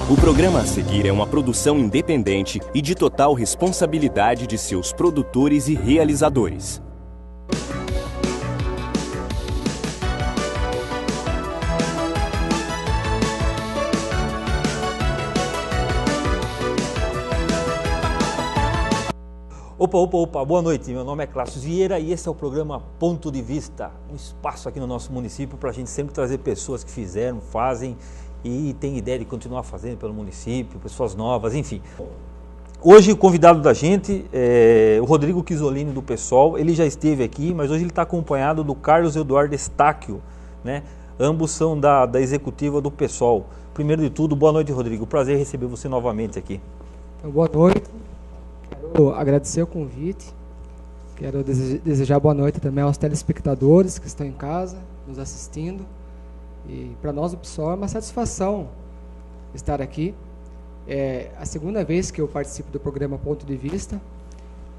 O programa a seguir é uma produção independente e de total responsabilidade de seus produtores e realizadores. Opa, boa noite, meu nome é Cláudio Vieira e esse é o programa Ponto de Vista, um espaço aqui no nosso município para a gente sempre trazer pessoas que fizeram, fazem e têm ideia de continuar fazendo pelo município, pessoas novas, enfim. Hoje o convidado da gente é o Rodrigo Chisolini do PSOL, ele já esteve aqui, mas hoje ele está acompanhado do Carlos Eduardo Estáquio, né? Ambos são da executiva do PSOL. Primeiro de tudo, boa noite, Rodrigo, prazer receber você novamente aqui. Boa noite. Quero agradecer o convite, quero desejar boa noite também aos telespectadores que estão em casa, nos assistindo. E para nós do PSOL é uma satisfação estar aqui. É a segunda vez que eu participo do programa Ponto de Vista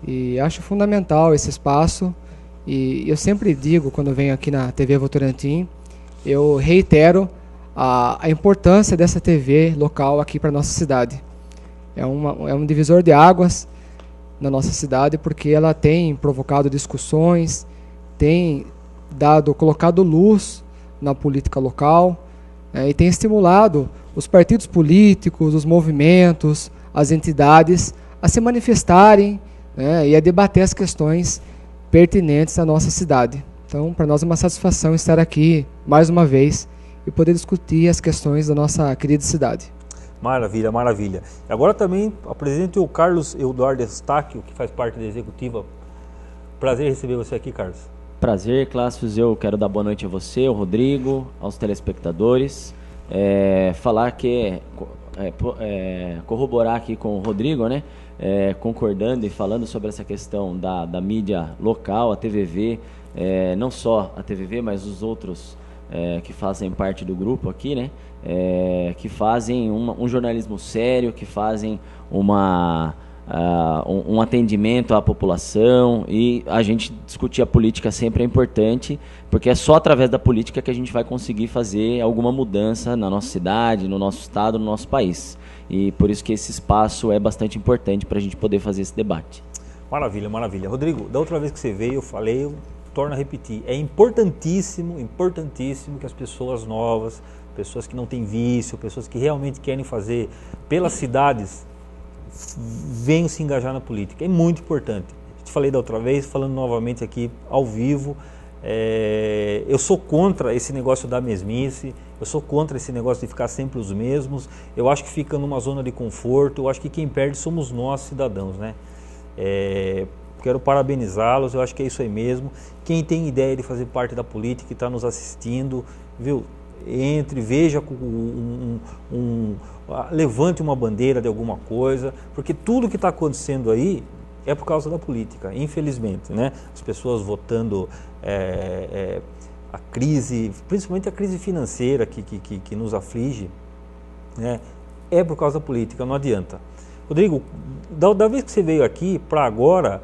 e acho fundamental esse espaço. E eu sempre digo, quando venho aqui na TV Votorantim, eu reitero a importância dessa TV local aqui para a nossa cidade. É um divisor de águas na nossa cidade, porque ela tem provocado discussões, tem colocado luz na política local, e tem estimulado os partidos políticos, os movimentos, as entidades a se manifestarem, né, e a debater as questões pertinentes à nossa cidade. Então, para nós é uma satisfação estar aqui mais uma vez e poder discutir as questões da nossa querida cidade. Maravilha, maravilha. Agora também apresente o Carlos Eduardo Estáquio, que faz parte da executiva. Prazer receber você aqui, Carlos. Prazer, Cláudio. Eu quero dar boa noite a você, ao Rodrigo, aos telespectadores. Falar que corroborar aqui com o Rodrigo, né? Concordando e falando sobre essa questão da mídia local, a TVV, não só a TVV, mas os outros que fazem parte do grupo aqui, né? Que fazem um jornalismo sério, que fazem um atendimento à população, e a gente discutir a política sempre é importante, porque é só através da política que a gente vai conseguir fazer alguma mudança na nossa cidade, no nosso estado, no nosso país. E por isso que esse espaço é bastante importante para a gente poder fazer esse debate. Maravilha, maravilha. Rodrigo, da outra vez que você veio, eu falei, eu torno a repetir, é importantíssimo que as pessoas novas, pessoas que não têm vício, pessoas que realmente querem fazer pelas cidades, venham se engajar na política. É muito importante. Te falei da outra vez, falando novamente aqui ao vivo, eu sou contra esse negócio da mesmice, eu sou contra esse negócio de ficar sempre os mesmos, eu acho que fica numa zona de conforto, eu acho que quem perde somos nós, cidadãos, né? Quero parabenizá-los, eu acho que é isso aí mesmo. Quem tem ideia de fazer parte da política e está nos assistindo, viu? Entre, veja, levante uma bandeira de alguma coisa, porque tudo que está acontecendo aí é por causa da política, infelizmente, né? As pessoas votando, a crise, principalmente a crise financeira que nos aflige, né? É por causa da política, não adianta. Rodrigo, da vez que você veio aqui para agora,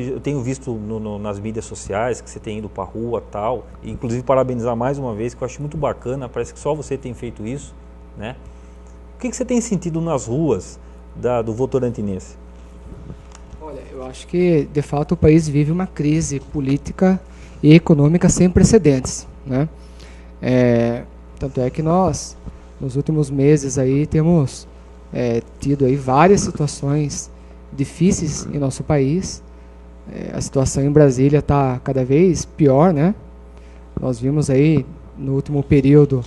eu tenho visto nas mídias sociais que você tem ido para a rua e tal, e inclusive parabenizar mais uma vez, que eu acho muito bacana, parece que só você tem feito isso, né? O que você tem sentido nas ruas do votorantinense? Olha, eu acho que de fato o país vive uma crise política e econômica sem precedentes, né? Tanto é que nós, nos últimos meses aí, temos tido aí várias situações difíceis em nosso país. A situação em Brasília está cada vez pior, né? Nós vimos aí no último período,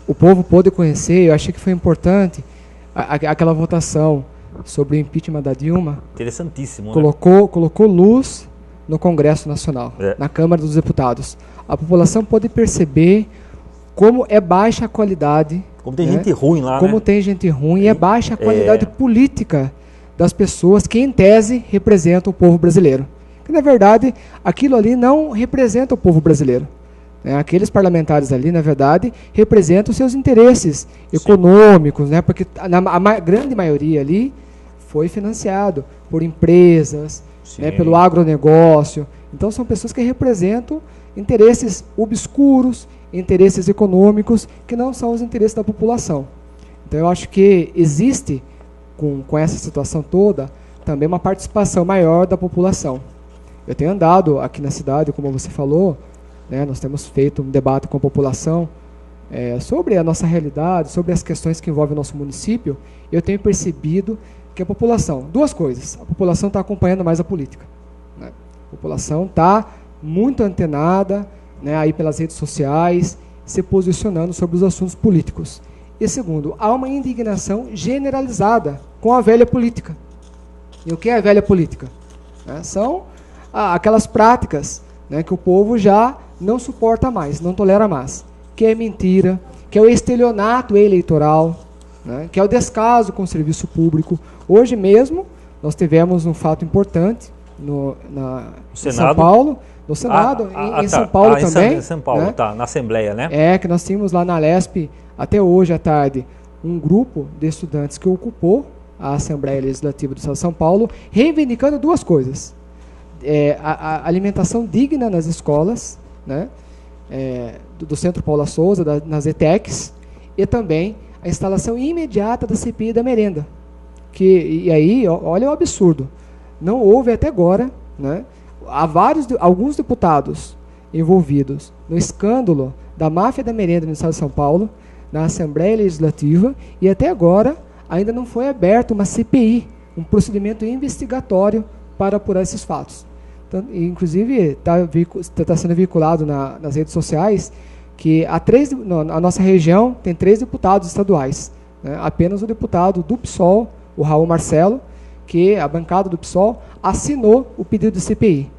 o povo pôde conhecer, eu achei que foi importante aquela votação sobre o impeachment da Dilma. Interessantíssimo, colocou luz no Congresso Nacional, na Câmara dos Deputados. A população pôde perceber como é baixa a qualidade. Como tem gente ruim lá, Como tem gente ruim, e é baixa a qualidade política das pessoas que, em tese, representam o povo brasileiro. Que, na verdade, aquilo ali não representa o povo brasileiro. Aqueles parlamentares ali, na verdade, representam os seus interesses econômicos, né? Porque a grande maioria ali foi financiado por empresas, né? Pelo agronegócio. Então, são pessoas que representam interesses obscuros, interesses econômicos que não são os interesses da população. Então, eu acho que existe, com essa situação toda, também uma participação maior da população. Eu tenho andado aqui na cidade, como você falou, né, nós temos feito um debate com a população sobre a nossa realidade, sobre as questões que envolvem o nosso município. Eu tenho percebido que a população, duas coisas, a população está acompanhando mais a política, né? A população está muito antenada, né, aí pelas redes sociais, se posicionando sobre os assuntos políticos. E segundo, há uma indignação generalizada com a velha política. E o que é a velha política? São aquelas práticas, né, que o povo já não suporta mais, não tolera mais, que é mentira, que é o estelionato eleitoral, né, que é o descaso com o serviço público. Hoje mesmo, nós tivemos um fato importante em São Paulo, no Senado, em São Paulo também. Em São Paulo, né? Tá, na Assembleia, né? Que nós tínhamos lá na Lesp, até hoje à tarde, um grupo de estudantes que ocupou a Assembleia Legislativa do Estado de São Paulo, reivindicando duas coisas. A alimentação digna nas escolas, né? Do Centro Paula Souza, nas ETECs, e também a instalação imediata da CPI da merenda. E aí, olha o absurdo, não houve até agora, né? Há alguns deputados envolvidos no escândalo da máfia da merenda no Estado de São Paulo, na Assembleia Legislativa, e até agora ainda não foi aberto uma CPI, um investigatório para apurar esses fatos. Então, inclusive, está sendo vinculado nas redes sociais que a nossa região tem 3 deputados estaduais, né? Apenas o deputado do PSOL, o Raul Marcelo, que a bancada do PSOL assinou o pedido de CPI.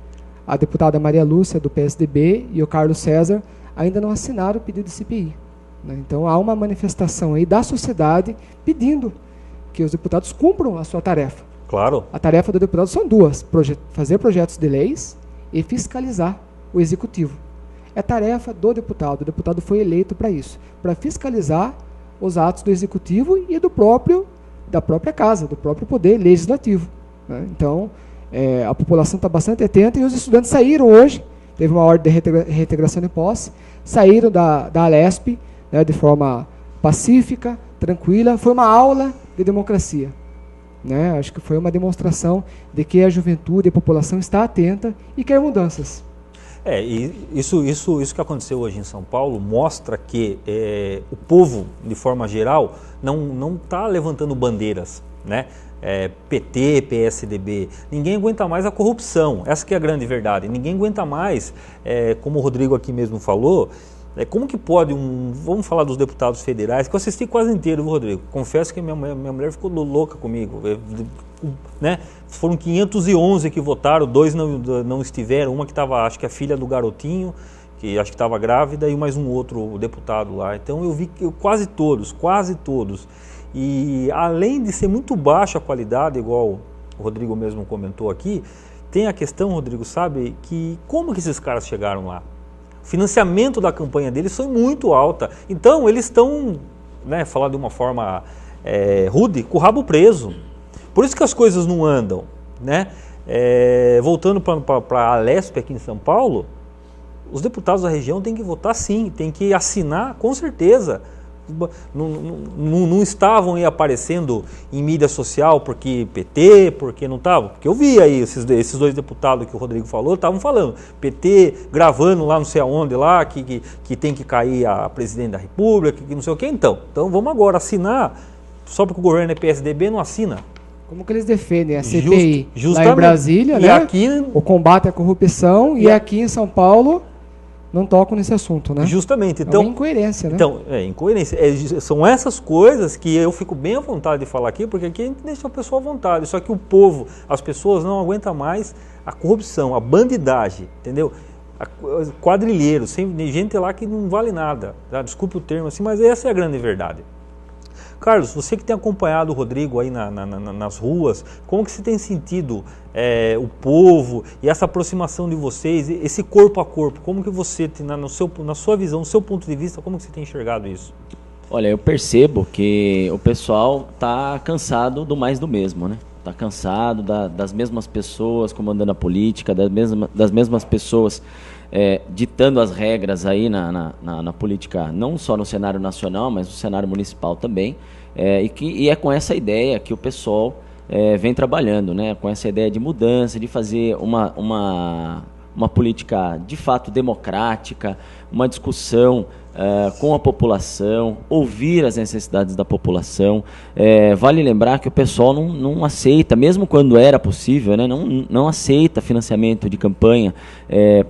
A deputada Maria Lúcia, do PSDB, e o Carlos César ainda não assinaram o pedido de CPI. Né? Então, há uma manifestação aí da sociedade pedindo que os deputados cumpram a sua tarefa. Claro. A tarefa do deputado são duas: fazer projetos de leis e fiscalizar o executivo. É tarefa do deputado. O deputado foi eleito para isso, para fiscalizar os atos do executivo e da própria casa, do próprio poder legislativo. Né? Então, a população está bastante atenta, e os estudantes saíram hoje, teve uma ordem de reintegração de posse, saíram da Alesp, né, de forma pacífica, tranquila. Foi uma aula de democracia. Né? Acho que foi uma demonstração de que a juventude e a população está atenta e quer mudanças. E isso que aconteceu hoje em São Paulo mostra que o povo, de forma geral, não está levantando bandeiras, né? PT, PSDB, ninguém aguenta mais a corrupção, essa que é a grande verdade. Ninguém aguenta mais, como o Rodrigo aqui mesmo falou, como que pode vamos falar dos deputados federais, que eu assisti quase inteiro, viu, Rodrigo? Confesso que minha mulher ficou louca comigo, né? Foram 511 que votaram, 2 não estiveram, uma que estava, acho que a filha do garotinho, que acho que estava grávida, e mais um outro deputado lá. Então eu vi que quase todos. E além de ser muito baixa a qualidade, igual o Rodrigo mesmo comentou aqui, tem a questão, Rodrigo, sabe, que como que esses caras chegaram lá? O financiamento da campanha deles foi muito alta. Então eles estão, né, falar de uma forma rude, com o rabo preso. Por isso que as coisas não andam, né? Voltando para a Alesp aqui em São Paulo, os deputados da região têm que votar sim, têm que assinar com certeza. Não estavam aí aparecendo em mídia social porque PT, porque não estavam. Porque eu vi aí esses 2 deputados que o Rodrigo falou, estavam falando. PT gravando lá não sei aonde, lá, que tem que cair a presidente da República, que não sei o que. Então vamos agora assinar, só porque o governo é PSDB, não assina. Como que eles defendem a CPI lá em Brasília, né? Aqui, o combate à corrupção, e aqui em São Paulo não tocam nesse assunto, né? Justamente. Então, é uma incoerência, né? Então, incoerência. São essas coisas que eu fico bem à vontade de falar aqui, porque aqui a gente deixa a pessoa à vontade. Só que o povo, as pessoas não aguentam mais a corrupção, a bandidagem, entendeu? Quadrilheiro, gente lá que não vale nada. Tá? Desculpe o termo assim, mas essa é a grande verdade. Carlos, você que tem acompanhado o Rodrigo aí nas ruas, como que você tem sentido o povo e essa aproximação de vocês, esse corpo a corpo, como que você, na sua visão, no seu ponto de vista, como que você tem enxergado isso? Olha, eu percebo que o pessoal está cansado do mais do mesmo, né? Está cansado das mesmas pessoas comandando a política, das mesmas pessoas ditando as regras aí na política, não só no cenário nacional, mas no cenário municipal também, e é com essa ideia que o PSOL vem trabalhando, né, com essa ideia de mudança, de fazer uma política de fato democrática, uma discussão com a população, ouvir as necessidades da população. Vale lembrar que o PSOL não aceita, mesmo quando era possível, né, não aceita financiamento de campanha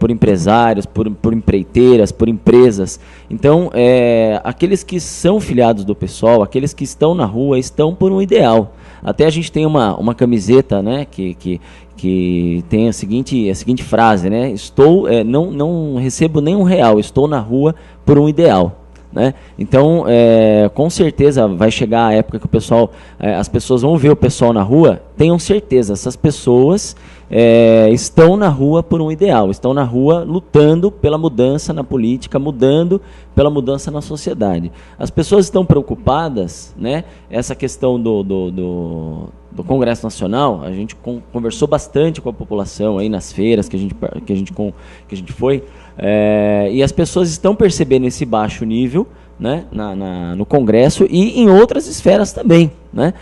por empresários, por empreiteiras, por empresas. Então, aqueles que são filiados do PSOL, aqueles que estão na rua, estão por um ideal. Até a gente tem uma camiseta, né, que tem a seguinte frase, né? Não recebo nem R$1, estou na rua por um ideal, né? Então, com certeza vai chegar a época que as pessoas vão ver o pessoal na rua. Tenham certeza, essas pessoas estão na rua por um ideal, estão na rua lutando pela mudança na política, mudando pela mudança na sociedade. As pessoas estão preocupadas, né? Essa questão do Congresso Nacional, a gente conversou bastante com a população aí nas feiras que a gente foi, e as pessoas estão percebendo esse baixo nível, né, no Congresso e em outras esferas também, né,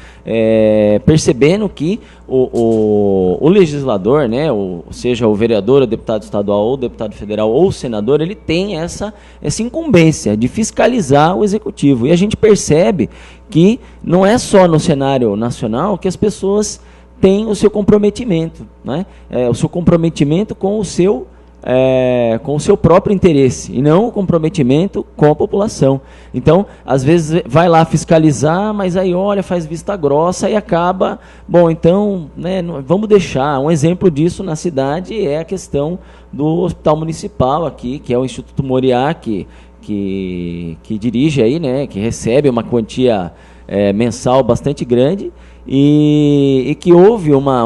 percebendo que o legislador, né, seja o vereador, o deputado estadual, ou o deputado federal, ou o senador, ele tem essa incumbência de fiscalizar o executivo. E a gente percebe que não é só no cenário nacional que as pessoas têm o seu comprometimento, né, o seu comprometimento com o seu próprio interesse e não o comprometimento com a população. Então, às vezes vai lá fiscalizar, mas aí olha, faz vista grossa e acaba, então, né, vamos deixar. Um exemplo disso na cidade é a questão do hospital municipal aqui, que é o Instituto Moriá, que dirige aí, né, que recebe uma quantia mensal bastante grande, e que houve uma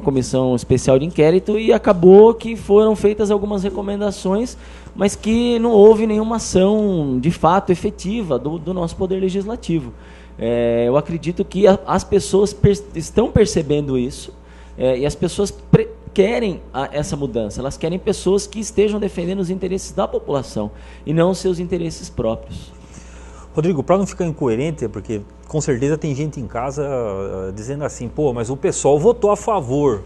comissão especial de inquérito, e acabou que foram feitas algumas recomendações, mas que não houve nenhuma ação de fato efetiva do nosso Poder Legislativo. Eu acredito que as pessoas estão percebendo isso, e as pessoas querem essa mudança. Elas querem pessoas que estejam defendendo os interesses da população e não os seus interesses próprios. Rodrigo, para não ficar incoerente, porque com certeza tem gente em casa dizendo assim, mas o PSOL votou a favor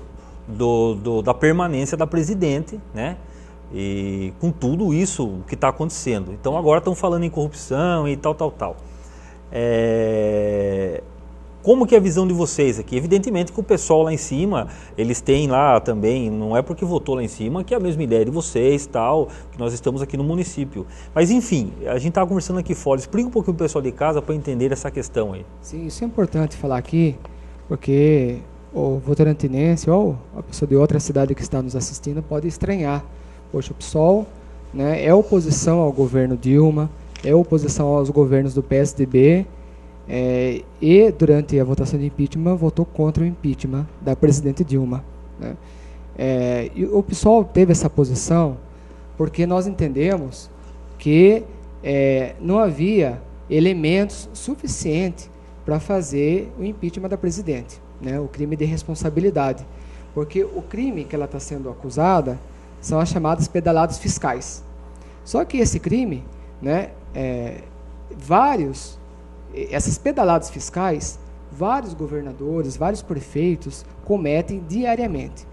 da permanência da presidente, né? E com tudo isso que está acontecendo. Então agora estão falando em corrupção e tal. Como que é a visão de vocês aqui? Evidentemente que o pessoal lá em cima, eles têm lá também, não é porque votou lá em cima que é a mesma ideia de vocês, tal, que nós estamos aqui no município. Mas enfim, a gente estava conversando aqui fora, explica um pouquinho o pessoal de casa para entender essa questão aí. Sim, isso é importante falar aqui, porque o votorantinense ou a pessoa de outra cidade que está nos assistindo pode estranhar. Poxa, o PSOL, né, é oposição ao governo Dilma, é oposição aos governos do PSDB, e durante a votação de impeachment votou contra o impeachment da presidente Dilma, né? E o PSOL teve essa posição porque nós entendemos que não havia elementos suficientes para fazer o impeachment da presidente, né? O crime de responsabilidade, porque o crime que ela está sendo acusada são as chamadas pedaladas fiscais. Só que esse crime, né, essas pedaladas fiscais, vários governadores, vários prefeitos cometem diariamente.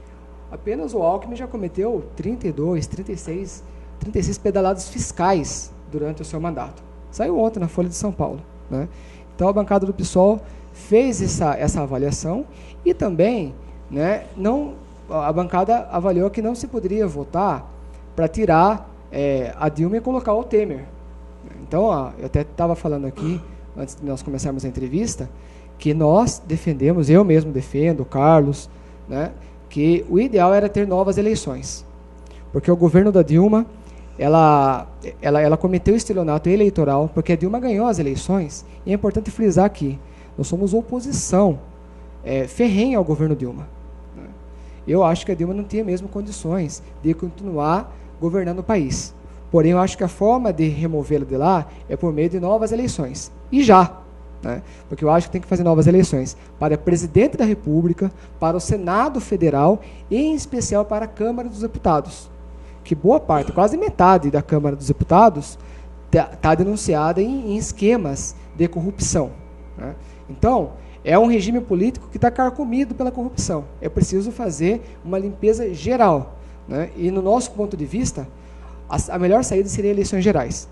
Apenas o Alckmin já cometeu 36 pedaladas fiscais durante o seu mandato. Saiu ontem na Folha de São Paulo, né? Então a bancada do PSOL fez essa avaliação e também, né, a bancada avaliou que não se poderia votar para tirar a Dilma e colocar o Temer. Então, eu até estava falando aqui, antes de nós começarmos a entrevista, que nós defendemos, eu mesmo defendo, o Carlos, né, que o ideal era ter novas eleições. Porque o governo da Dilma, ela cometeu estelionato eleitoral, porque a Dilma ganhou as eleições, e é importante frisar aqui, nós somos oposição ferrenha ao governo Dilma. Né? Eu acho que a Dilma não tinha mesmo condições de continuar governando o país. Porém, eu acho que a forma de removê-la de lá é por meio de novas eleições. E já, né? Porque eu acho que tem que fazer novas eleições para presidente da República, para o Senado Federal e, em especial, para a Câmara dos Deputados, que boa parte, quase metade da Câmara dos Deputados está denunciada em esquemas de corrupção, né? Então, é um regime político que está carcomido pela corrupção. É preciso fazer uma limpeza geral, né? E, no nosso ponto de vista, a melhor saída seria eleições gerais.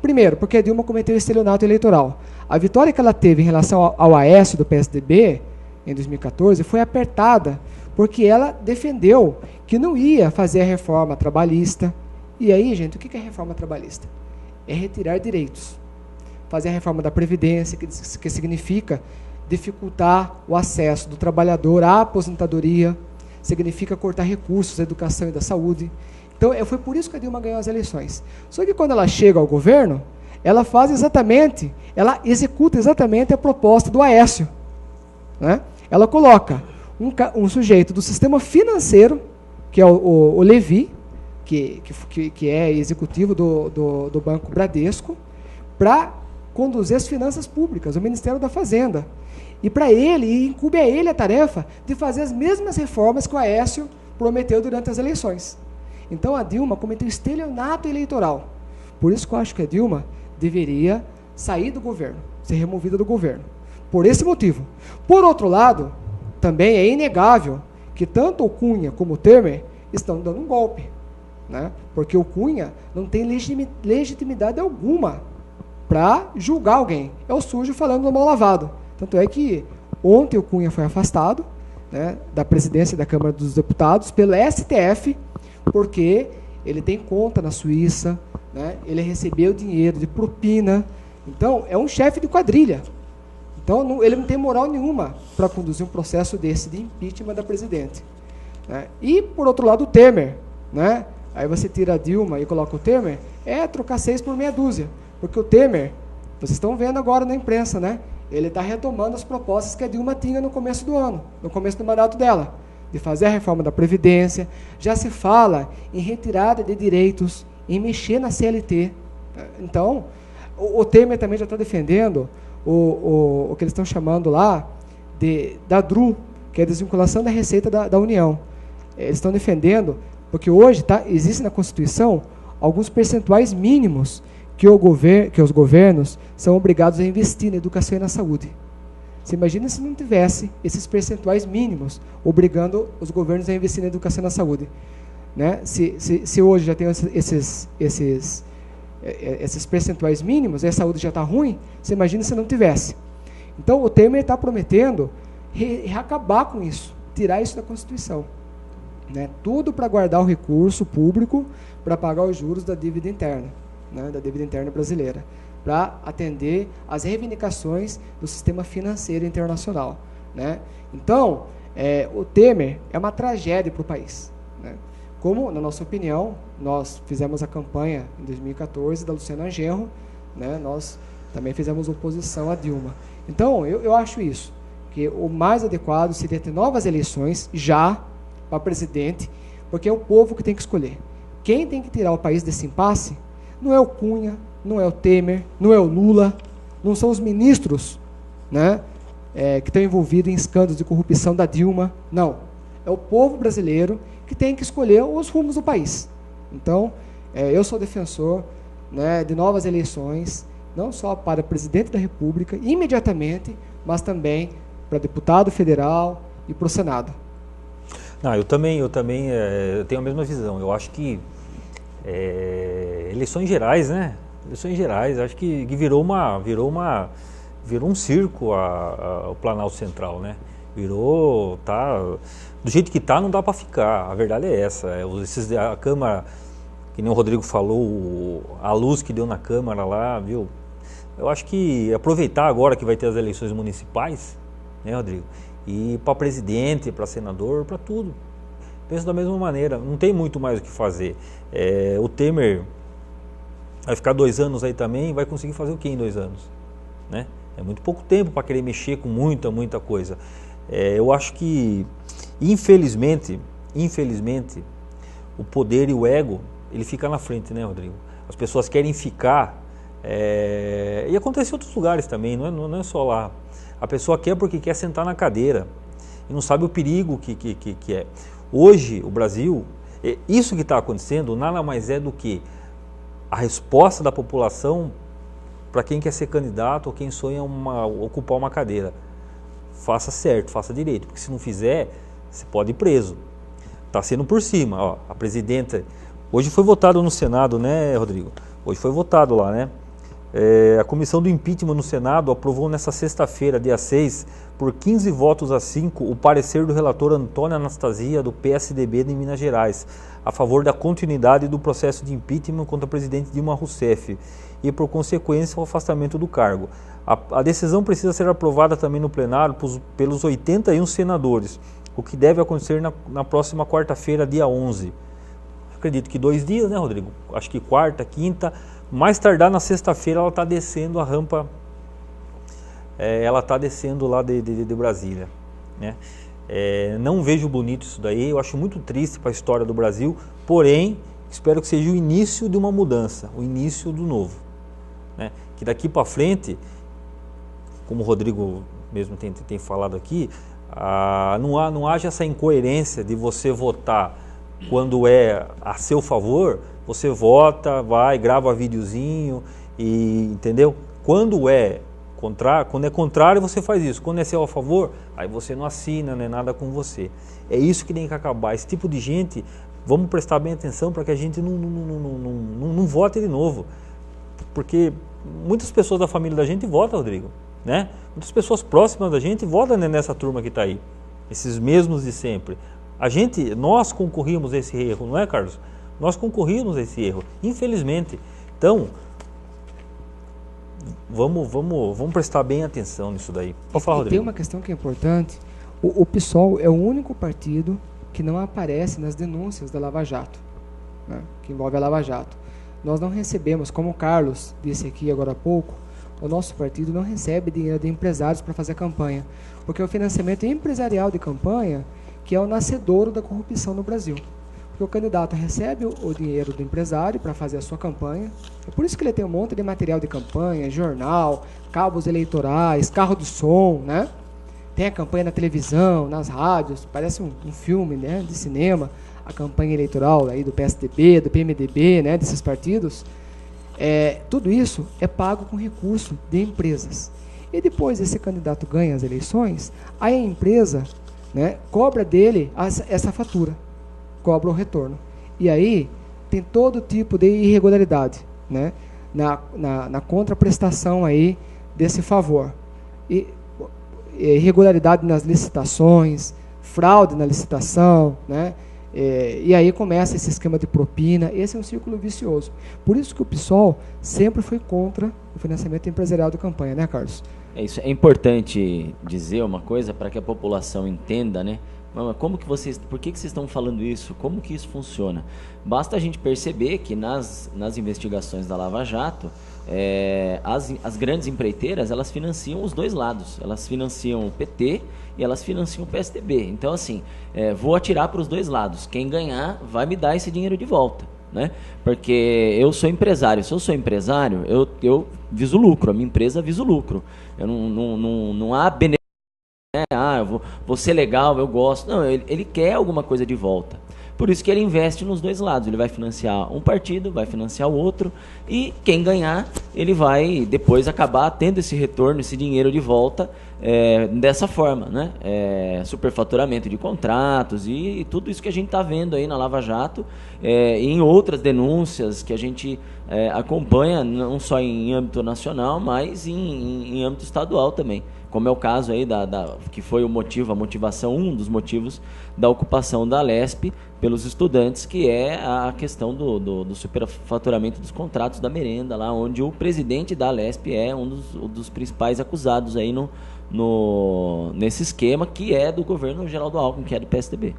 Primeiro, porque a Dilma cometeu estelionato eleitoral. A vitória que ela teve em relação ao Aécio do PSDB, em 2014, foi apertada, porque ela defendeu que não ia fazer a reforma trabalhista. E aí, gente, o que é reforma trabalhista? É retirar direitos. Fazer a reforma da Previdência, que significa dificultar o acesso do trabalhador à aposentadoria, significa cortar recursos da educação e da saúde. Então, foi por isso que a Dilma ganhou as eleições. Só que quando ela chega ao governo, ela executa exatamente a proposta do Aécio, né? Ela coloca um sujeito do sistema financeiro, que é o Levi, que é executivo do Banco Bradesco, para conduzir as finanças públicas, o Ministério da Fazenda. E para ele, incumbe a ele a tarefa de fazer as mesmas reformas que o Aécio prometeu durante as eleições. Então a Dilma cometeu estelionato eleitoral. Por isso que eu acho que a Dilma deveria sair do governo, ser removida do governo. Por esse motivo. Por outro lado, também é inegável que tanto o Cunha como o Temer estão dando um golpe, né? Porque o Cunha não tem legitimidade alguma para julgar alguém. É o sujo falando do mal lavado. Tanto é que ontem o Cunha foi afastado, né, da presidência da Câmara dos Deputados pelo STF, porque ele tem conta na Suíça, né, ele recebeu dinheiro de propina. Então, é um chefe de quadrilha. Então, ele não tem moral nenhuma para conduzir um processo desse de impeachment da presidente, né? E, por outro lado, o Temer, né? Aí você tira a Dilma e coloca o Temer, trocar 6 por meia dúzia. Porque o Temer, vocês estão vendo agora na imprensa, né? Ele está retomando as propostas que a Dilma tinha no começo do ano, no começo do mandato dela, de fazer a reforma da Previdência. Já se fala em retirada de direitos, em mexer na CLT. Então, o Temer também já está defendendo o que eles estão chamando lá da DRU, que é a desvinculação da receita da União. Eles estão defendendo, porque hoje existe na Constituição alguns percentuais mínimos que os governos são obrigados a investir na educação e na saúde. Você imagina se não tivesse esses percentuais mínimos obrigando os governos a investir na educação e na saúde, né? Se hoje já tem esses percentuais mínimos, e a saúde já está ruim, você imagina se não tivesse. Então, o Temer está prometendo acabar com isso, tirar isso da Constituição, né? Tudo para guardar o recurso público para pagar os juros da dívida interna, né? Da dívida interna brasileira, para atender às reivindicações do sistema financeiro internacional, né? Então, o Temer é uma tragédia para o país, né? Como, na nossa opinião, nós fizemos a campanha em 2014 da Luciana Genro, né? Nós também fizemos oposição a Dilma. Então, eu acho isso, que o mais adequado seria ter novas eleições já para presidente, porque é o povo que tem que escolher. Quem tem que tirar o país desse impasse não é o Cunha, não é o Temer, não é o Lula, não são os ministros, né, que estão envolvidos em escândalos de corrupção da Dilma, não. É o povo brasileiro que tem que escolher os rumos do país. Então, eu sou defensor, né, de novas eleições, não só para presidente da República, imediatamente, mas também para deputado federal e para o Senado. Não, eu também tenho a mesma visão. Eu acho que eleições gerais, né? Eleições gerais, acho que virou um circo o Planalto Central, né? Do jeito que tá, não dá para ficar. A verdade é essa. A Câmara, que nem o Rodrigo falou, a luz que deu na Câmara lá, viu? Eu acho que aproveitar agora que vai ter as eleições municipais, né, Rodrigo? E para presidente, para senador, para tudo. Penso da mesma maneira, não tem muito mais o que fazer. O Temer vai ficar 2 anos aí também, vai conseguir fazer o quê em 2 anos? Né? É muito pouco tempo para querer mexer com muita coisa. Eu acho que, infelizmente, o poder e o ego, ele fica na frente, né, Rodrigo? As pessoas querem ficar, e acontece em outros lugares também, não é só lá. A pessoa quer porque quer sentar na cadeira e não sabe o perigo que é. Hoje, o Brasil, Isso que está acontecendo nada mais é do que a resposta da população para quem quer ser candidato ou quem sonha ocupar uma cadeira. Faça certo, faça direito, porque se não fizer, você pode ir preso. Está sendo por cima. Ó, a presidenta... Hoje foi votado no Senado, né, Rodrigo? Hoje foi votado lá, né? A comissão do impeachment no Senado aprovou nessa sexta-feira, dia 6, por 15 votos a 5, o parecer do relator Antônio Anastasia, do PSDB de Minas Gerais, a favor da continuidade do processo de impeachment contra o presidente Dilma Rousseff e, por consequência, o afastamento do cargo. A decisão precisa ser aprovada também no plenário pelos 81 senadores, o que deve acontecer na próxima quarta-feira, dia 11. Acredito que 2 dias, né, Rodrigo? Acho que quarta, quinta... Mais tardar na sexta-feira ela está descendo a rampa, ela está descendo lá de Brasília, né? Não vejo bonito isso daí, eu acho muito triste para a história do Brasil, porém espero que seja o início de uma mudança, o início do novo, né? Que daqui para frente, como o Rodrigo mesmo tem falado aqui, não haja essa incoerência de você votar quando é a seu favor. Você vota, vai, grava videozinho, e, entendeu? Quando é contrário, você faz isso. Quando é seu a favor, aí você não assina, não é nada com você. É isso que tem que acabar. Esse tipo de gente, vamos prestar bem atenção para que a gente não vote de novo. Porque muitas pessoas da família da gente votam, Rodrigo, né? Muitas pessoas próximas da gente votam nessa turma que está aí. Esses mesmos de sempre. Nós concorrimos a esse erro, não é, Carlos? Nós concorrimos a esse erro, infelizmente. Então, vamos prestar bem atenção nisso daí. Pode falar, Rodrigo. Tem uma questão que é importante. O PSOL é o único partido que não aparece nas denúncias da Lava Jato, né, que envolve a Lava Jato. Nós não recebemos, como o Carlos disse aqui agora há pouco, o nosso partido não recebe dinheiro de empresários para fazer campanha, porque o financiamento empresarial de campanha que é o nascedouro da corrupção no Brasil. Porque o candidato recebe o dinheiro do empresário para fazer a sua campanha. É por isso que ele tem um monte de material de campanha, jornal, cabos eleitorais, carro de som, né? Tem a campanha na televisão, nas rádios, parece um filme, né, de cinema, a campanha eleitoral aí do PSDB, do PMDB, né, desses partidos. Tudo isso é pago com recurso de empresas. E depois esse candidato ganha as eleições, aí a empresa, né, cobra dele essa fatura. Cobra o retorno. E aí tem todo tipo de irregularidade, né, na contraprestação aí desse favor. Irregularidade nas licitações, fraude na licitação, né, e aí começa esse esquema de propina. Esse é um círculo vicioso. Por isso que o PSOL sempre foi contra o financiamento empresarial de campanha, né, Carlos? É isso. É importante dizer uma coisa para que a população entenda, né? Por que vocês estão falando isso? Como que isso funciona? Basta a gente perceber que nas investigações da Lava Jato, as grandes empreiteiras, elas financiam os dois lados. Elas financiam o PT e elas financiam o PSDB. Então, assim, vou atirar para os dois lados. Quem ganhar vai me dar esse dinheiro de volta, né? Porque eu sou empresário. Se eu sou empresário, eu viso lucro. A minha empresa visa lucro. Eu não há benefício. Eu vou ser legal, eu gosto. Não, ele quer alguma coisa de volta. Por isso que ele investe nos dois lados. Ele vai financiar um partido, vai financiar o outro, e quem ganhar, ele vai depois acabar tendo esse retorno, esse dinheiro de volta, dessa forma, né? Superfaturamento de contratos e tudo isso que a gente está vendo aí na Lava Jato, e em outras denúncias que a gente acompanha, não só em âmbito nacional, mas em âmbito estadual também. Como é o caso aí que foi a motivação, um dos motivos da ocupação da Alesp pelos estudantes, que é a questão do superfaturamento dos contratos da merenda, lá onde o presidente da Alesp é um dos principais acusados aí nesse esquema, que é do governo Geraldo Alckmin, que é do PSDB.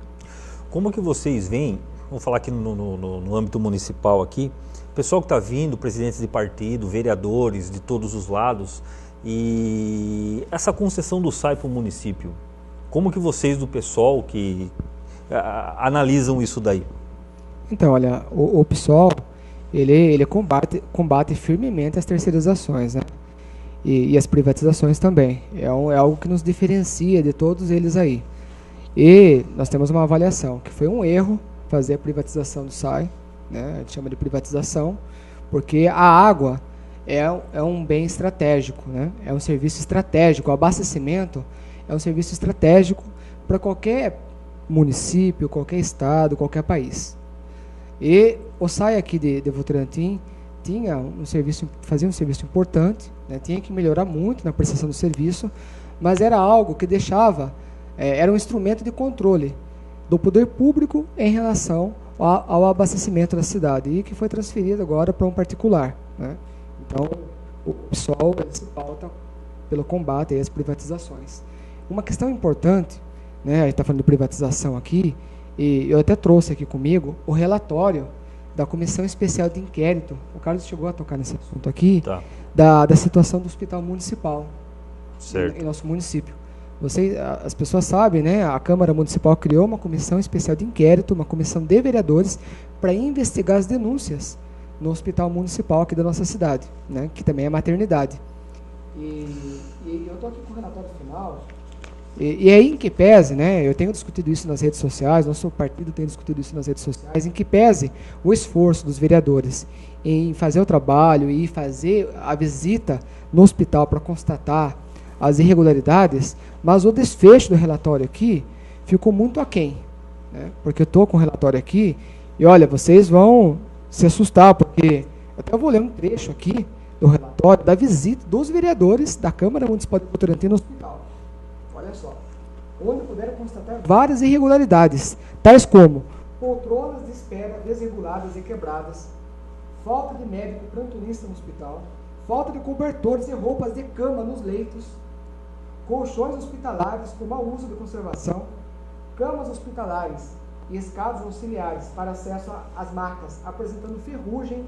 Como que vocês veem, vamos falar aqui no âmbito municipal aqui, o pessoal que está vindo, presidentes de partido, vereadores de todos os lados, e essa concessão do SAI para o município, como que vocês do PSOL que analisam isso daí? Então, olha, o PSOL, ele combate firmemente as terceirizações, né? E as privatizações também. É algo que nos diferencia de todos eles aí. E nós temos uma avaliação, que foi um erro fazer a privatização do SAI, né? A gente chama de privatização, porque a água é um bem estratégico, né? É um serviço estratégico. O abastecimento é um serviço estratégico para qualquer município, qualquer estado, qualquer país. E o SAI aqui de Votorantim fazia um serviço importante, né? Tinha que melhorar muito na prestação do serviço, mas era algo que deixava, era um instrumento de controle do poder público em relação ao abastecimento da cidade, e que foi transferido agora para um particular, né? Então, o PSOL se pauta pelo combate às privatizações. Uma questão importante, né, a gente está falando de privatização aqui, e eu até trouxe aqui comigo o relatório da Comissão Especial de Inquérito. O Carlos chegou a tocar nesse assunto aqui, Tá. da situação do Hospital Municipal Certo. em nosso município. As pessoas sabem, né, a Câmara Municipal criou uma comissão especial de inquérito, uma comissão de vereadores, para investigar as denúncias no Hospital Municipal aqui da nossa cidade, né, que também é maternidade. E eu estou aqui com o relatório final, e aí em que pese, né, eu tenho discutido isso nas redes sociais, nosso partido tem discutido isso nas redes sociais, em que pese o esforço dos vereadores em fazer o trabalho e fazer a visita no hospital para constatar as irregularidades, mas o desfecho do relatório aqui ficou muito aquém, né? Porque eu estou com o relatório aqui e, olha, vocês vão se assustar, porque até eu vou ler um trecho aqui do relatório da visita dos vereadores da Câmara Municipal de Votorantim no hospital. Olha só, onde puderam constatar várias irregularidades, tais como poltronas de espera desreguladas e quebradas, falta de médico plantonista no hospital, falta de cobertores e roupas de cama nos leitos, colchões hospitalares com mau uso de conservação, camas hospitalares e escadas auxiliares para acesso às macas, apresentando ferrugem,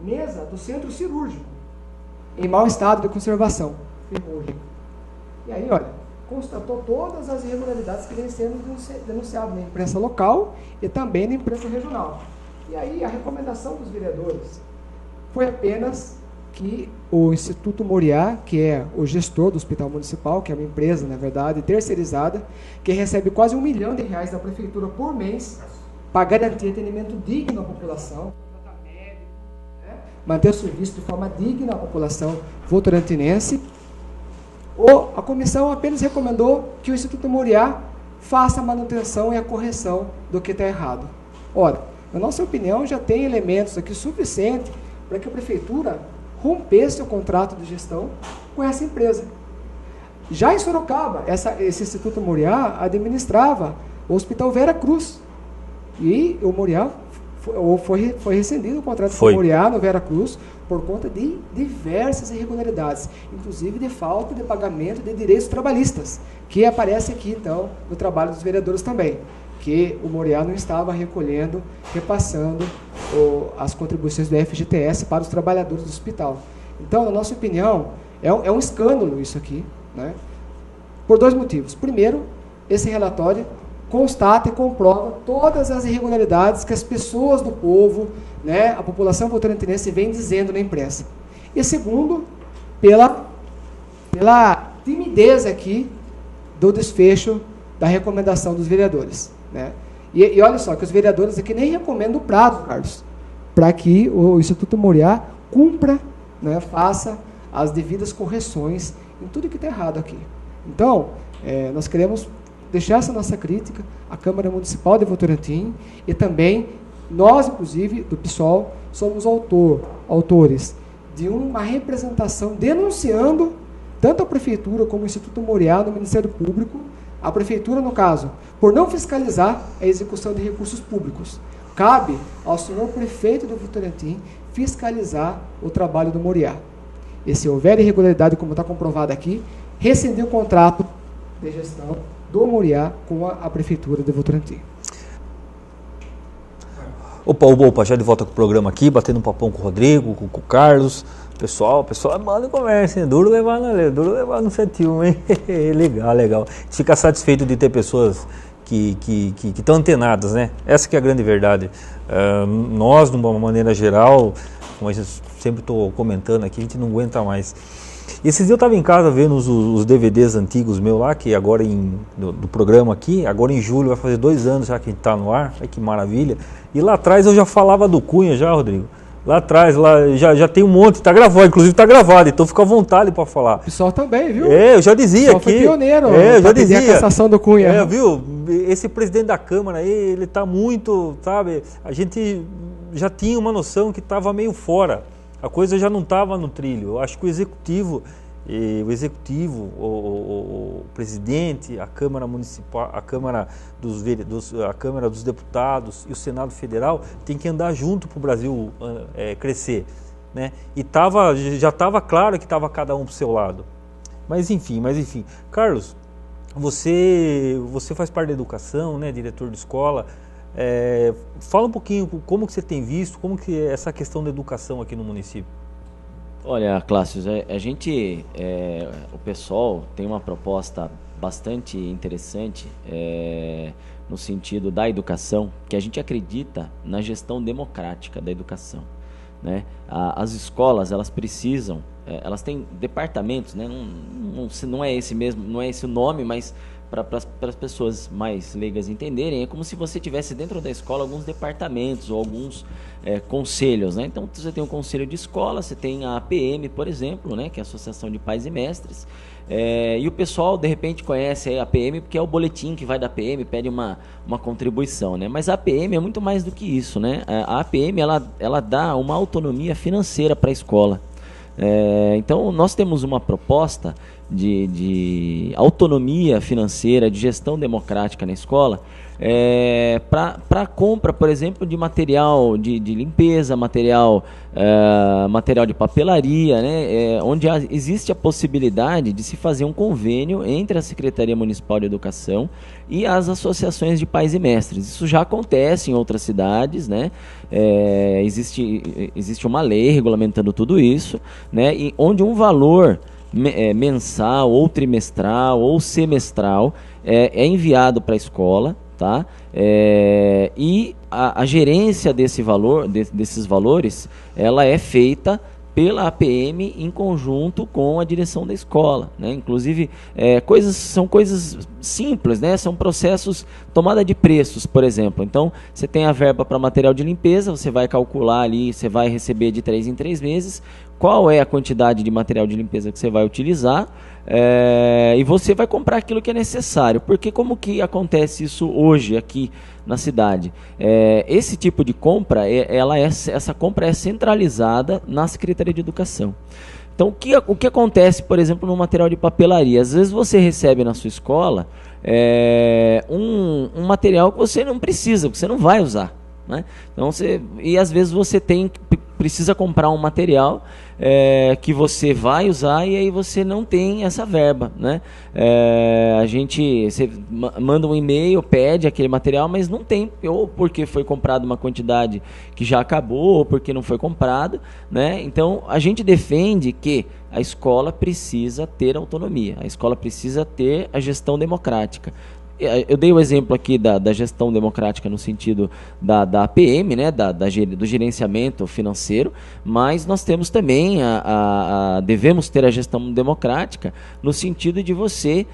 mesa do centro cirúrgico em mau estado de conservação, ferrugem. E aí, olha, constatou todas as irregularidades que vêm sendo denunciadas na imprensa local e também na imprensa regional. E aí, a recomendação dos vereadores foi apenas que o Instituto Moriá, que é o gestor do Hospital Municipal, que é uma empresa, na verdade, terceirizada, que recebe quase R$1 milhão da Prefeitura por mês para garantir atendimento digno à população, manter o serviço de forma digna à população votorantinense. A comissão apenas recomendou que o Instituto Moriá faça a manutenção e a correção do que está errado. Ora, na nossa opinião, já tem elementos aqui suficientes para que a Prefeitura rompesse o contrato de gestão com essa empresa. Já em Sorocaba, esse Instituto Moriá administrava o Hospital Vera Cruz. E o Moriá foi rescindido o contrato com o Moriá no Vera Cruz por conta de diversas irregularidades, inclusive de falta de pagamento de direitos trabalhistas, que aparece aqui, então, no trabalho dos vereadores também, que o Moriá não estava repassando as contribuições do FGTS para os trabalhadores do hospital. Então, na nossa opinião, é um escândalo isso aqui, né? Por dois motivos. Primeiro, esse relatório constata e comprova todas as irregularidades que as pessoas do povo, né, a população votorantinense vem dizendo na imprensa. E segundo, pela timidez aqui do desfecho da recomendação dos vereadores, né? E olha só, que os vereadores aqui nem recomendam o prazo, Carlos, para que o Instituto Moriá cumpra, né, faça as devidas correções em tudo que está errado aqui. Então, nós queremos deixar essa nossa crítica à Câmara Municipal de Votorantim e também nós, inclusive, do PSOL, somos autores de uma representação denunciando tanto a Prefeitura como o Instituto Moriá no Ministério Público, a Prefeitura, no caso, por não fiscalizar a execução de recursos públicos. Cabe ao senhor prefeito de Votorantim fiscalizar o trabalho do Moriá. E se houver irregularidade, como está comprovado aqui, rescindir o contrato de gestão do Moriá com a Prefeitura de Votorantim. Opa, já de volta com o programa aqui, batendo um papão com o Rodrigo, com o Carlos. Pessoal é mal de conversa, hein? Duro levar no 71, hein? Legal. Fica satisfeito de ter pessoas que estão antenadas, né? Essa que é a grande verdade. Nós, de uma maneira geral, como eu sempre estou comentando aqui, a gente não aguenta mais Esses dias eu estava em casa vendo os DVDs antigos meu lá, que agora do programa aqui, agora em julho vai fazer 2 anos já que a gente está no ar, ai que maravilha. E lá atrás eu já falava do Cunha já, Rodrigo. Lá atrás, já tem um monte, tá gravado, inclusive tá gravado, então fica à vontade para falar. O pessoal também, viu? Eu já dizia aqui. Foi pioneiro, eu já dizia. A cassação do Cunha. Viu? Esse presidente da Câmara aí, ele tá muito, sabe, a gente já tinha uma noção que estava meio fora. A coisa já não estava no trilho. Eu acho que o executivo, o presidente, a Câmara Municipal, a Câmara dos Deputados e o Senado Federal tem que andar junto para o Brasil crescer, né? E já estava claro que estava cada um para o seu lado. Mas enfim. Carlos, você faz parte da educação, né? Diretor de escola. Fala um pouquinho como que você tem visto, como que é essa questão da educação aqui no município. Olha, Clássio, o PSOL tem uma proposta bastante interessante no sentido da educação, que a gente acredita na gestão democrática da educação, né? As escolas, elas precisam, elas têm departamentos, né? Não é esse mesmo, não é esse o nome, mas para as pessoas mais leigas entenderem, é como se você tivesse dentro da escola alguns departamentos ou alguns conselhos, né? Então você tem um conselho de escola, você tem a APM, por exemplo, né? Que é a Associação de Pais e Mestres, e o pessoal de repente conhece a APM porque é o boletim que vai da APM, pede uma contribuição, né? Mas a APM é muito mais do que isso, né? A APM ela dá uma autonomia financeira para a escola. Então nós temos uma proposta de autonomia financeira, de gestão democrática na escola, para compra, por exemplo, de material de limpeza, material de papelaria, né? Onde existe a possibilidade de se fazer um convênio entre a Secretaria Municipal de Educação e as associações de pais e mestres. Isso já acontece em outras cidades, né? Existe uma lei regulamentando tudo isso, né? E onde um valor mensal, ou trimestral, ou semestral é enviado para a escola, tá? E a gerência desses valores, ela é feita pela APM em conjunto com a direção da escola, né? Inclusive, são coisas simples, né? São processos, tomada de preços, por exemplo. Então, você tem a verba para material de limpeza, você vai calcular ali, você vai receber de 3 em 3 meses, qual é a quantidade de material de limpeza que você vai utilizar, e você vai comprar aquilo que é necessário. Porque como que acontece isso hoje aqui na cidade? Esse tipo de compra, essa compra é centralizada na Secretaria de Educação. Então, o que acontece, por exemplo, no material de papelaria? Às vezes você recebe na sua escola um material que você não precisa, que você não vai usar, né? Então, e às vezes você precisa comprar um material que você vai usar e aí você não tem essa verba, né? Você manda um e-mail, pede aquele material, mas não tem, ou porque foi comprado uma quantidade que já acabou, ou porque não foi comprado, né? Então a gente defende que a escola precisa ter autonomia, a escola precisa ter a gestão democrática. Eu dei o exemplo aqui da gestão democrática no sentido da APM, né, do gerenciamento financeiro, mas nós temos também, devemos ter a gestão democrática no sentido de você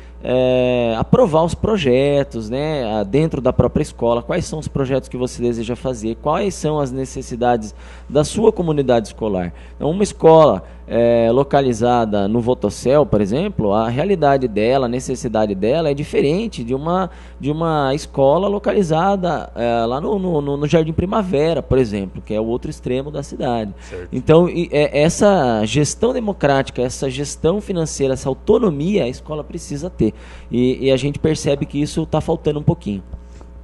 aprovar os projetos, né, dentro da própria escola, quais são os projetos que você deseja fazer, quais são as necessidades da sua comunidade escolar. Então, uma escola localizada no Votocel, por exemplo, a realidade dela, a necessidade dela é diferente de uma escola localizada lá no Jardim Primavera, por exemplo, que é o outro extremo da cidade. Certo. Então, essa gestão democrática, essa gestão financeira, essa autonomia, a escola precisa ter. E a gente percebe que isso está faltando um pouquinho.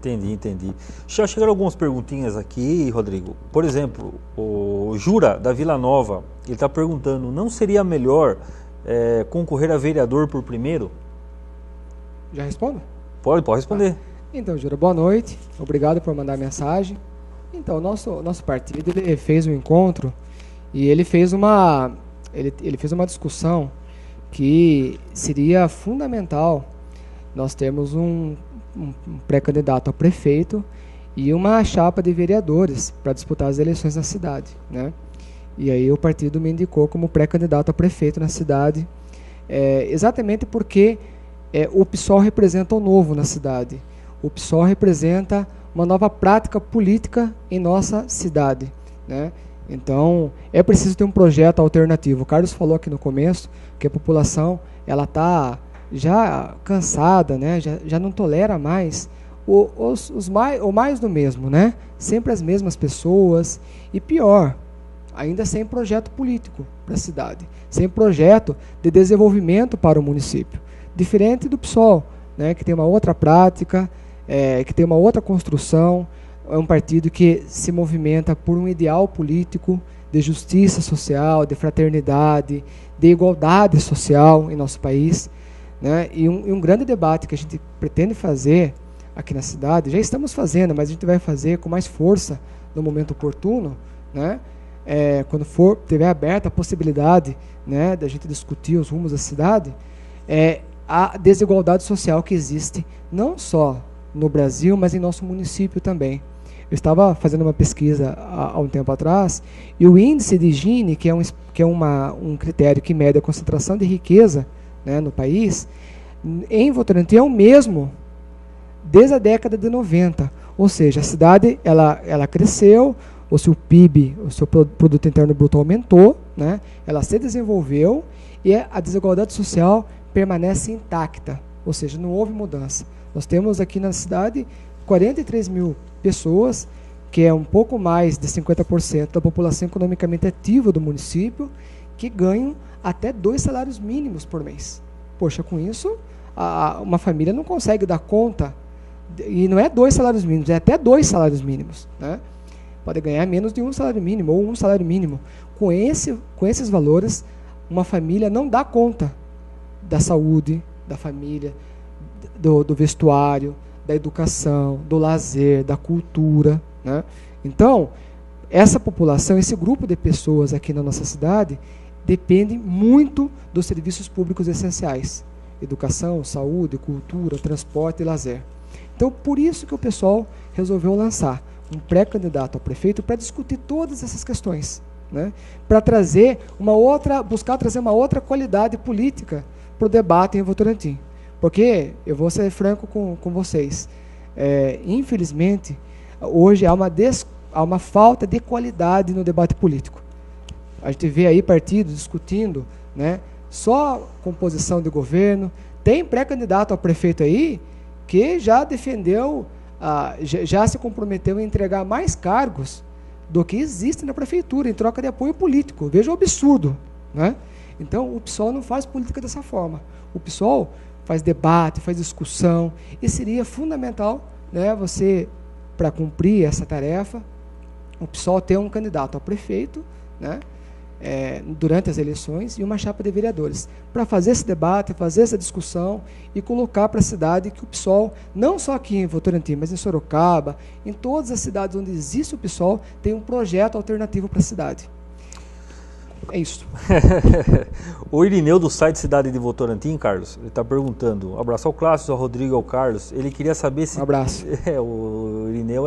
Entendi. Já chegaram algumas perguntinhas aqui, Rodrigo. Por exemplo, o Jura, da Vila Nova, ele está perguntando, não seria melhor concorrer a vereador por primeiro? Já respondo? Pode responder. Então, Jura, boa noite. Obrigado por mandar a mensagem. Então, o nosso partido ele fez um encontro e ele fez uma discussão que seria fundamental nós termos um pré-candidato a prefeito e uma chapa de vereadores para disputar as eleições na cidade, né? E aí o partido me indicou como pré-candidato a prefeito na cidade, exatamente porque o PSOL representa o novo na cidade. O PSOL representa uma nova prática política em nossa cidade, né? Então, é preciso ter um projeto alternativo. O Carlos falou aqui no começo que a população ela está já cansada, né? Já não tolera mais o mais do mesmo, né? Sempre as mesmas pessoas. E pior, ainda sem projeto político para a cidade, sem projeto de desenvolvimento para o município. Diferente do PSOL, né? Que tem uma outra prática, que tem uma outra construção. É um partido que se movimenta por um ideal político de justiça social, de fraternidade, de igualdade social em nosso país, né? E um grande debate que a gente pretende fazer aqui na cidade, já estamos fazendo, mas a gente vai fazer com mais força no momento oportuno, né? Quando tiver aberta a possibilidade, né, da gente discutir os rumos da cidade, a desigualdade social que existe não só no Brasil, mas em nosso município também. Eu estava fazendo uma pesquisa há um tempo atrás, e o índice de Gini, que é um critério que mede a concentração de riqueza, né, no país, em Votorantim é o mesmo desde a década de 90. Ou seja, a cidade ela cresceu, o seu PIB, o seu Produto Interno Bruto aumentou, né, ela se desenvolveu, e a desigualdade social permanece intacta, ou seja, não houve mudança. Nós temos aqui na cidade 43 mil pessoas, que é um pouco mais de 50% da população economicamente ativa do município, que ganham até 2 salários mínimos por mês. Poxa, com isso, uma família não consegue dar conta, e não é 2 salários mínimos, é até 2 salários mínimos, né? Pode ganhar menos de 1 salário mínimo, ou 1 salário mínimo. Com esses valores, uma família não dá conta da saúde, da família, do vestuário, da educação, do lazer, da cultura, né? Então, essa população, esse grupo de pessoas aqui na nossa cidade, depende muito dos serviços públicos essenciais: educação, saúde, cultura, transporte e lazer. Então, por isso que o pessoal resolveu lançar um pré-candidato a prefeito para discutir todas essas questões, né? Para buscar trazer uma outra qualidade política para o debate em Votorantim. Porque, eu vou ser franco com vocês, infelizmente, hoje há uma falta de qualidade no debate político. A gente vê aí partidos discutindo, né, só composição de governo. Tem pré-candidato a prefeito aí que já defendeu, já se comprometeu a entregar mais cargos do que existe na prefeitura, em troca de apoio político. Veja o absurdo, né? Então, o PSOL não faz política dessa forma. O PSOL faz debate, faz discussão, e seria fundamental, né, você, para cumprir essa tarefa, o PSOL ter um candidato a prefeito, né, durante as eleições, e uma chapa de vereadores, para fazer esse debate, fazer essa discussão e colocar para a cidade que o PSOL, não só aqui em Votorantim, mas em Sorocaba, em todas as cidades onde existe o PSOL, tem um projeto alternativo para a cidade. É isso. O Irineu do site Cidade de Votorantim, Carlos, ele está perguntando, abraço ao Clássico, ao Rodrigo e ao Carlos, ele queria saber se... Um abraço. O Irineu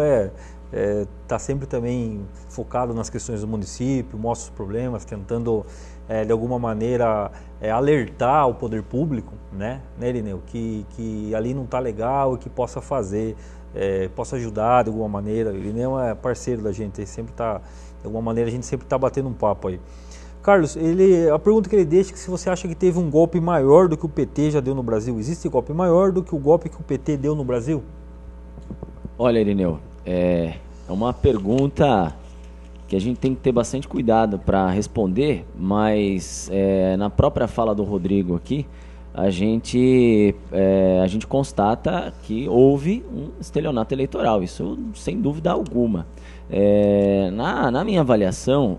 está sempre também focado nas questões do município, mostra os problemas, tentando de alguma maneira alertar o poder público, né Irineu, que ali não está legal e que possa fazer, possa ajudar de alguma maneira. O Irineu é parceiro da gente, ele sempre está, de alguma maneira a gente sempre está batendo um papo aí. Carlos, a pergunta que ele deixa é que se você acha que teve um golpe maior do que o PT já deu no Brasil. Existe golpe maior do que o golpe que o PT deu no Brasil? Olha, Irineu, é uma pergunta que a gente tem que ter bastante cuidado para responder, mas na própria fala do Rodrigo aqui, a gente constata que houve um estelionato eleitoral, isso sem dúvida alguma. Na minha avaliação,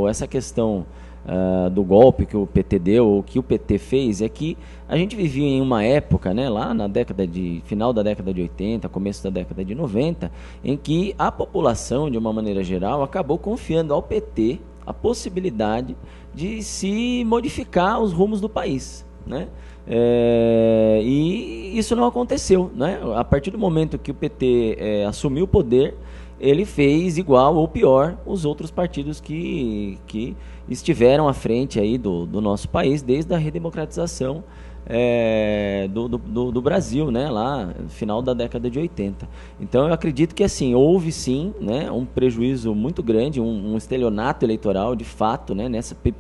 essa questão do golpe que o PT deu, ou que o PT fez, é que a gente vivia em uma época, né, lá na final da década de 80, começo da década de 90, em que a população, de uma maneira geral, acabou confiando ao PT a possibilidade de se modificar os rumos do país, né? E isso não aconteceu, né? A partir do momento que o PT assumiu o poder, ele fez igual ou pior os outros partidos que estiveram à frente aí do nosso país desde a redemocratização do Brasil, né, lá no final da década de 80. Então eu acredito que assim, houve sim, né, um prejuízo muito grande, um estelionato eleitoral de fato, né,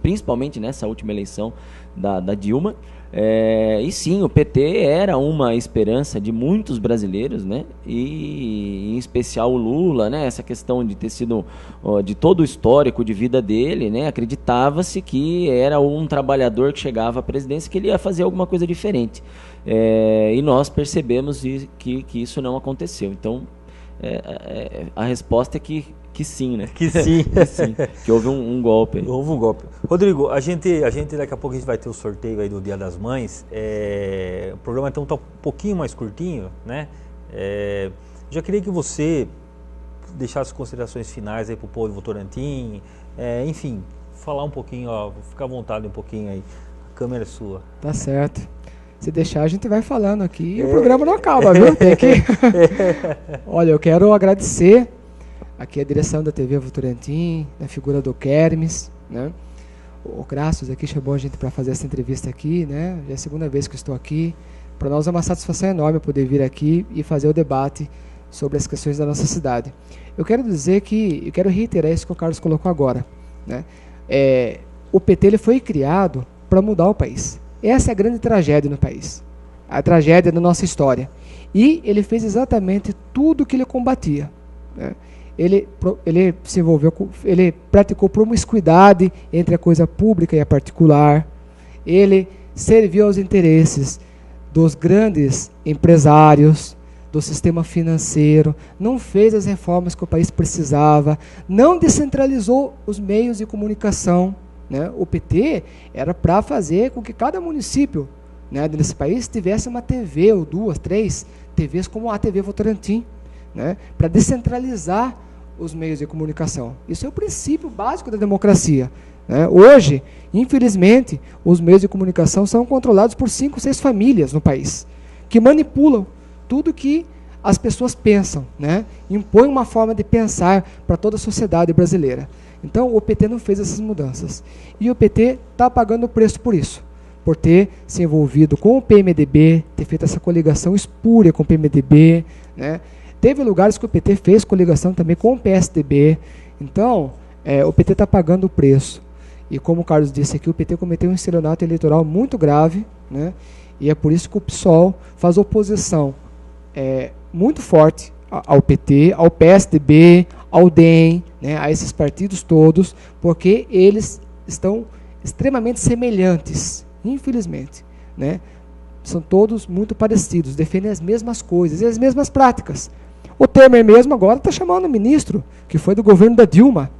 principalmente nessa última eleição da Dilma. E sim, o PT era uma esperança de muitos brasileiros, né? E em especial o Lula, né? Essa questão de ter sido, de todo o histórico de vida dele, né? Acreditava-se que era um trabalhador que chegava à presidência, que ele ia fazer alguma coisa diferente. E nós percebemos que isso não aconteceu. Então, a resposta é que sim, né? Que sim. Que sim. Que houve um golpe. Houve um golpe. Rodrigo, a gente daqui a pouco a gente vai ter o sorteio aí do Dia das Mães. O programa então está um pouquinho mais curtinho, né? Já queria que você deixasse considerações finais aí para o povo de Votorantim. Enfim, falar um pouquinho, ficar à vontade um pouquinho aí. A câmera é sua. Tá certo. Se deixar, a gente vai falando aqui e o programa não acaba, viu? Tem que... Olha, eu quero agradecer aqui a direção da TV Votorantim, na figura do Kermes, né? O Graços aqui chamou a gente para fazer essa entrevista aqui, né? Já é a segunda vez que eu estou aqui. Para nós é uma satisfação enorme poder vir aqui e fazer o debate sobre as questões da nossa cidade. Eu quero dizer que, eu quero reiterar isso que o Carlos colocou agora, né? O PT ele foi criado para mudar o país. Essa é a grande tragédia no país, a tragédia da nossa história. E ele fez exatamente tudo o que ele combatia, né? Ele se envolveu, ele praticou promiscuidade entre a coisa pública e a particular. Ele serviu aos interesses dos grandes empresários, do sistema financeiro, não fez as reformas que o país precisava, não descentralizou os meios de comunicação, né? O PT era para fazer com que cada município, né, desse país tivesse uma TV, ou 2, 3 TVs, como a TV Votorantim, né, para descentralizar os meios de comunicação. Isso é o princípio básico da democracia, né? Hoje, infelizmente, os meios de comunicação são controlados por 5, 6 famílias no país, que manipulam tudo que as pessoas pensam, né? Impõem uma forma de pensar para toda a sociedade brasileira. Então, o PT não fez essas mudanças. E o PT está pagando o preço por isso, por ter se envolvido com o PMDB, ter feito essa coligação espúria com o PMDB, né? Teve lugares que o PT fez coligação também com o PSDB. Então, o PT está pagando o preço. E como o Carlos disse aqui, o PT cometeu um estelionato eleitoral muito grave, né? E é por isso que o PSOL faz oposição muito forte ao PT, ao PSDB, ao DEM, né? A esses partidos todos, porque eles estão extremamente semelhantes, infelizmente, né? São todos muito parecidos, defendem as mesmas coisas e as mesmas práticas. O Temer mesmo agora está chamando o ministro, que foi do governo da Dilma,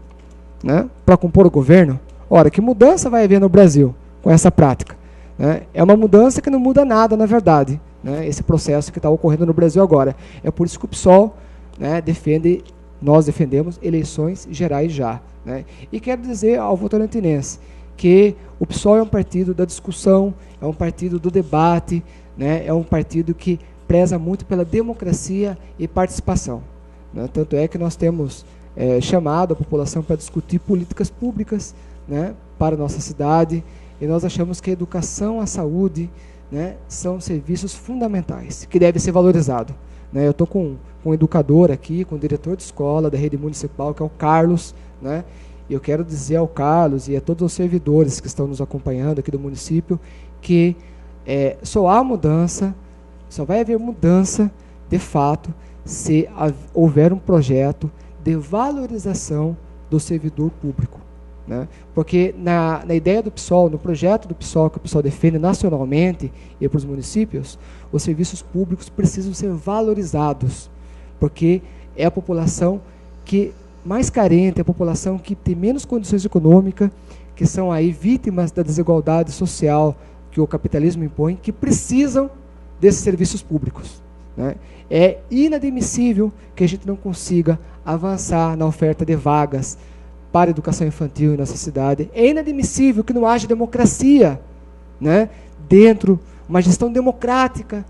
né, para compor o governo. Ora, que mudança vai haver no Brasil com essa prática, né? É uma mudança que não muda nada, na verdade, né, esse processo que está ocorrendo no Brasil agora. É por isso que o PSOL, né, nós defendemos eleições gerais já, né? E quero dizer ao votorantinense que o PSOL é um partido da discussão, é um partido do debate, né? É um partido que preza muito pela democracia e participação, né? Tanto é que nós temos chamado a população para discutir políticas públicas, né, para a nossa cidade, e nós achamos que a educação, a saúde, né, são serviços fundamentais, que devem ser valorizados, né? Eu estou com um educador aqui, com o diretor de escola da rede municipal, que é o Carlos, né? E eu quero dizer ao Carlos e a todos os servidores que estão nos acompanhando aqui do município que só vai haver mudança, de fato, se houver um projeto de valorização do servidor público, né? Porque na ideia do PSOL, no projeto do PSOL, que o PSOL defende nacionalmente e para os municípios, os serviços públicos precisam ser valorizados, porque é a população que mais carente, a população que tem menos condições econômicas, que são aí vítimas da desigualdade social que o capitalismo impõe, que precisam desses serviços públicos, né? É inadmissível que a gente não consiga avançar na oferta de vagas para a educação infantil em nossa cidade. É inadmissível que não haja democracia, né, dentro, uma gestão democrática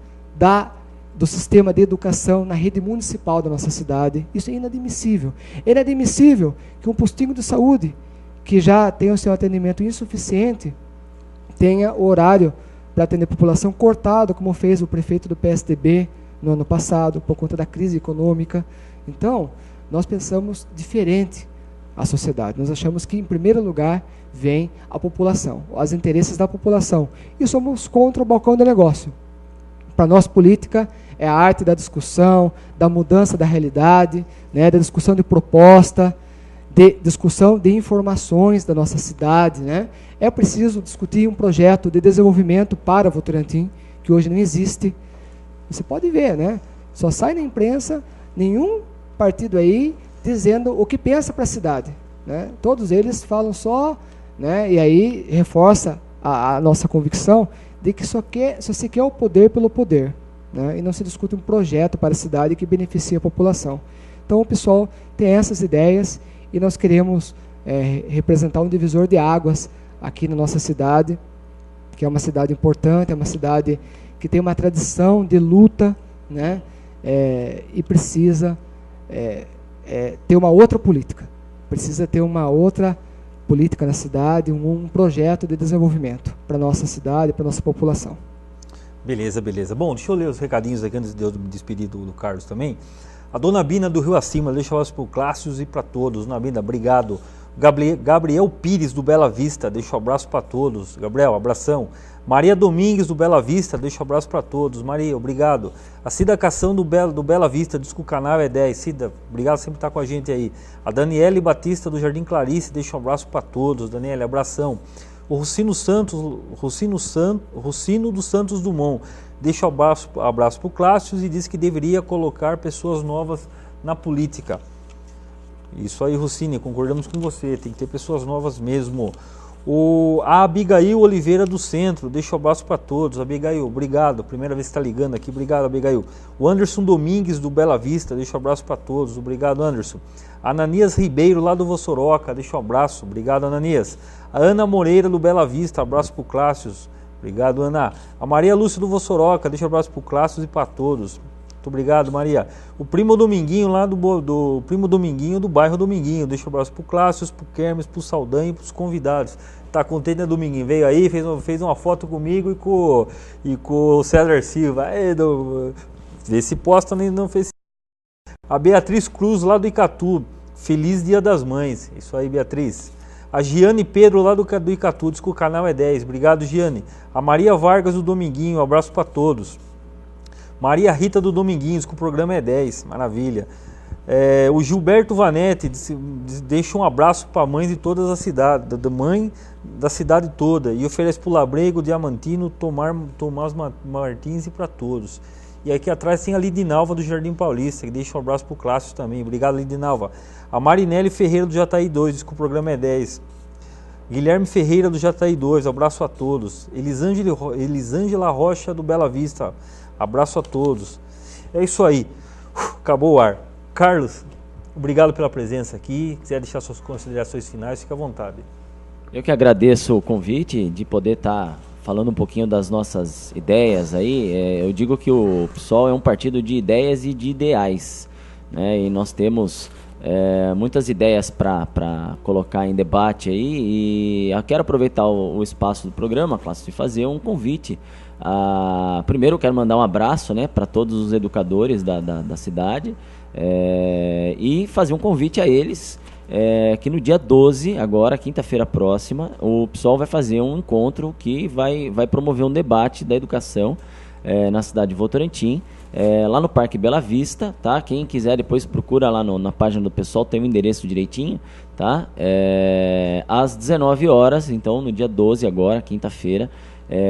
do sistema de educação na rede municipal da nossa cidade. Isso é inadmissível. É inadmissível que um postinho de saúde, que já tem o seu atendimento insuficiente, tenha o horário para atender a população cortado, como fez o prefeito do PSDB no ano passado, por conta da crise econômica. Então, nós pensamos diferente a sociedade. Nós achamos que, em primeiro lugar, vem a população, os interesses da população. E somos contra o balcão de negócio. Para nós, política é a arte da discussão, da mudança da realidade, né, da discussão de proposta, de discussão de informações da nossa cidade. Né? É preciso discutir um projeto de desenvolvimento para Votorantim, que hoje não existe. Você pode ver, né? Só sai na imprensa nenhum partido aí dizendo o que pensa para a cidade. Né? Todos eles falam só, né, e aí reforça a nossa convicção de que só se quer o poder pelo poder, né, e não se discute um projeto para a cidade que beneficie a população. Então o pessoal tem essas ideias e nós queremos representar um divisor de águas aqui na nossa cidade, que é uma cidade importante, é uma cidade que tem uma tradição de luta, né, e precisa ter uma outra política, precisa ter uma outra política na cidade, um projeto de desenvolvimento para a nossa cidade, para a nossa população. Beleza, beleza. Bom, deixa eu ler os recadinhos aqui antes de eu me despedir do Carlos também. A dona Bina do Rio Acima, deixa eu para o Clássios e para todos. Dona Bina, obrigado. Gabriel Pires do Bela Vista, deixa um abraço para todos. Gabriel, abração. Maria Domingues do Bela Vista, deixa um abraço para todos. Maria, obrigado. A Cida Cação do Bela Vista, diz que o canal é 10. Cida, obrigado por sempre estar com a gente aí. A Daniele Batista do Jardim Clarice, deixa um abraço para todos. Daniele, abração. O Rucino dos Santos Dumont, deixa um abraço para o Clássios e diz que deveria colocar pessoas novas na política. Isso aí, Rucine, concordamos com você, tem que ter pessoas novas mesmo. A Abigail Oliveira do Centro, deixa um abraço para todos. Abigail, obrigado, primeira vez que está ligando aqui, obrigado, Abigail. O Anderson Domingues do Bela Vista, deixa um abraço para todos, obrigado, Anderson. Ananias Ribeiro lá do Vossoroca, deixa um abraço, obrigado, Ananias. A Ana Moreira do Bela Vista, abraço para o Clássios, obrigado, Ana. A Maria Lúcia do Vossoroca, deixa um abraço para o Clássios e para todos. Muito obrigado, Maria. O Primo Dominguinho lá do Primo Dominguinho do bairro Dominguinho, deixa um abraço para o Clássios, para o Kermes, para o Saldanha e para os convidados. Tá contente, né, Dominguinho? Veio aí, fez uma foto comigo e com o César Silva. Vê se posta no Facebook. A Beatriz Cruz lá do Icatu, feliz Dia das Mães. Isso aí, Beatriz. A Giane Pedro lá do Icatu, diz que o canal é 10. Obrigado, Giane. A Maria Vargas do Dominguinho, um abraço para todos. Maria Rita do Dominguinho, diz que o programa é 10. Maravilha. O Gilberto Vanetti deixa um abraço para mães de todas as cidades, da mãe da cidade toda, e oferece para o Labrego, Diamantino, Tomás Martins e para todos. E aqui atrás tem a Lidinalva do Jardim Paulista, que deixa um abraço para o Clássico também. Obrigado, Lidinalva. A Marinelli Ferreira do Jataí 2, diz que o programa é 10. Guilherme Ferreira do Jataí 2, abraço a todos. Elisângela Rocha do Bela Vista, abraço a todos. É isso aí, acabou o ar. Carlos, obrigado pela presença aqui. Se quiser deixar suas considerações finais, fique à vontade. Eu que agradeço o convite de poder estar falando um pouquinho das nossas ideias aí. Eu digo que o PSOL é um partido de ideias e de ideais, né? E nós temos muitas ideias para colocar em debate aí, e eu quero aproveitar o espaço do programa, Clássico, e fazer um convite. Primeiro eu quero mandar um abraço, né, para todos os educadores da cidade, e fazer um convite a eles, que no dia 12, agora, quinta-feira próxima, o PSOL vai fazer um encontro que vai promover um debate da educação na cidade de Votorantim, lá no Parque Bela Vista, tá? Quem quiser depois procura lá na página do PSOL, tem o endereço direitinho, tá? Às 19 horas, então no dia 12 agora, quinta-feira.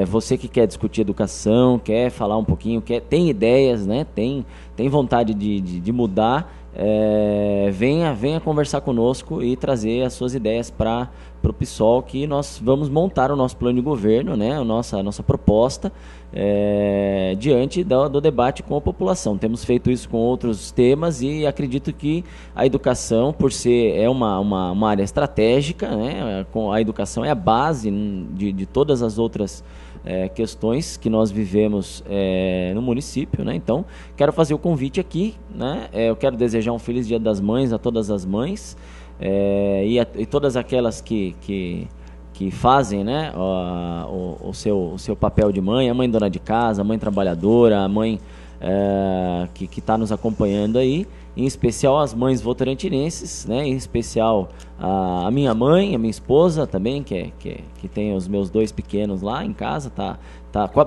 Você que quer discutir educação, quer falar um pouquinho, tem ideias, né? Tem vontade de mudar, venha conversar conosco e trazer as suas ideias para o PSOL, que nós vamos montar o nosso plano de governo, né? A nossa proposta diante do debate com a população. Temos feito isso com outros temas e acredito que a educação, por ser uma área estratégica, né? A educação é a base de todas as outras questões que nós vivemos no município, né? Então, quero fazer o convite aqui, né? Eu quero desejar um feliz Dia das Mães a todas as mães e todas aquelas que fazem, né, o seu papel de mãe, a mãe dona de casa, a mãe trabalhadora, a mãe que está nos acompanhando aí, em especial as mães votorantinenses, né, em especial a minha mãe, a minha esposa também, que tem os meus 2 pequenos lá em casa,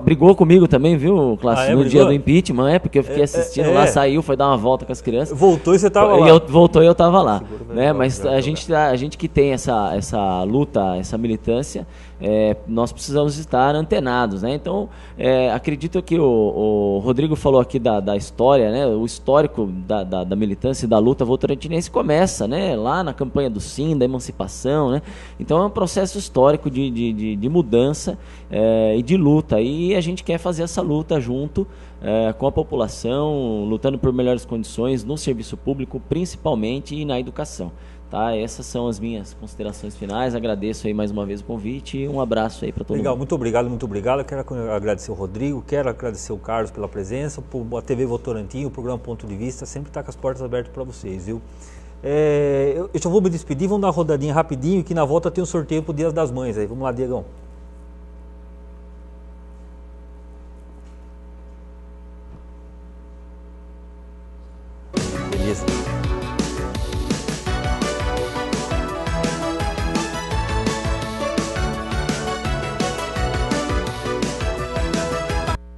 brigou comigo também, viu, Clássico, no dia do impeachment, porque eu fiquei assistindo lá, saiu, foi dar uma volta com as crianças. Voltou e você estava lá. Voltou e eu estava lá, né, mas a gente que tem essa luta, essa militância, nós precisamos estar antenados, né, então acredito que o Rodrigo falou aqui da história, né, o histórico da militância e da luta votorantinense começa, né, lá na campanha do Sim, da emancipação, né, então é um processo histórico de mudança e de luta, e a gente quer fazer essa luta junto com a população, lutando por melhores condições no serviço público, principalmente, e na educação. Tá? Essas são as minhas considerações finais. Agradeço aí mais uma vez o convite e um abraço aí para todo mundo. Muito obrigado, muito obrigado. Eu quero agradecer o Rodrigo, quero agradecer o Carlos pela presença, a TV Votorantim, o programa Ponto de Vista, sempre está com as portas abertas para vocês, viu? Eu já vou me despedir, vamos dar uma rodadinha rapidinho, que na volta tem um sorteio para o Dia das Mães aí. Vamos lá, Diegão. Beleza.